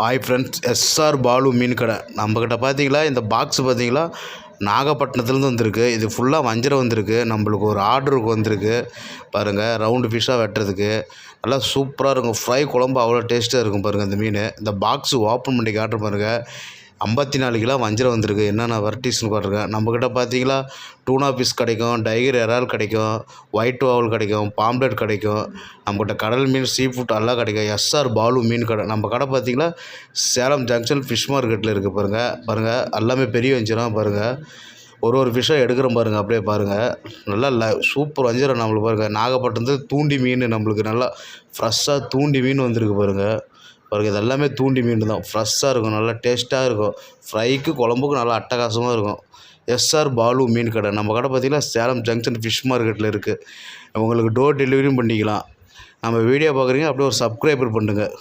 Hi friends, SR Balu மீன் கடை. நம்மக்கிட்ட பார்த்தீங்களா, இந்த பாக்ஸ் பார்த்தீங்களா, நாகப்பட்டினத்துலேருந்து வந்திருக்கு. இது ஃபுல்லாக வஞ்சரம் வந்திருக்கு. நம்மளுக்கு ஒரு ஆர்டருக்கு வந்திருக்கு பாருங்கள். ரவுண்டு ஃபிஷ்ஷாக வெட்டுறதுக்கு நல்லா சூப்பராக இருக்கும். ஃப்ரை குழம்பு அவ்வளோ டேஸ்ட்டாக இருக்கும் பாருங்கள். இந்த மீன் இந்த பாக்ஸு ஓப்பன் பண்ணி காட்டுற பாருங்கள். 54 கிலோ வஞ்சரம் வந்திருக்கு. என்னென்ன வெரைட்டிஸ்னு பாருங்கள். நம்மக்கிட்ட பார்த்தீங்களா, டூனா ஃபிஷ் கிடைக்கும், டைகர் இறால் கிடைக்கும், ஒயிட் வாவல் கிடைக்கும், பாம்ப்ளேட் கிடைக்கும். நம்மக்கிட்ட கடல் மீன், சீ ஃபுட் எல்லாம் கிடைக்கும். எஸ்ஆர் பாலு மீன் கடை. நம்ம கடை பார்த்தீங்களா, சேலம் ஜங்ஷன் ஃபிஷ் மார்க்கெட்டில் இருக்குது பாருங்கள். எல்லாமே பெரிய வஞ்சரம் பாருங்கள். ஒரு ஃபிஷ்ஷாக எடுக்கிறோம் பாருங்கள். அப்படியே பாருங்கள், நல்லா சூப்பர் வஞ்சரம் நம்மளுக்கு பாருங்கள். நாகப்பட்டினத்து தூண்டி மீன் நம்மளுக்கு நல்லா ஃப்ரெஷ்ஷாக தூண்டி மீன் வந்திருக்கு பாருங்கள். இது எல்லாமே தூண்டி மீன் தான். ஃப்ரெஷ்ஷாக இருக்கும், நல்லா டேஸ்ட்டாக இருக்கும். ஃப்ரைக்கு குழம்புக்கு நல்லா அட்டகாசமாக இருக்கும். எஸ்ஆர் பாலு மீன் கடை. நம்ம கடை பார்த்திங்கன்னா சேலம் ஜங்ஷன் ஃபிஷ் மார்க்கெட்டில் இருக்குது. உங்களுக்கு டோர் டெலிவரியும் பண்ணிக்கலாம். நம்ம வீடியோ பார்க்குறீங்க, அப்படியே ஒரு சப்ஸ்கிரைபர் பண்ணுங்கள்.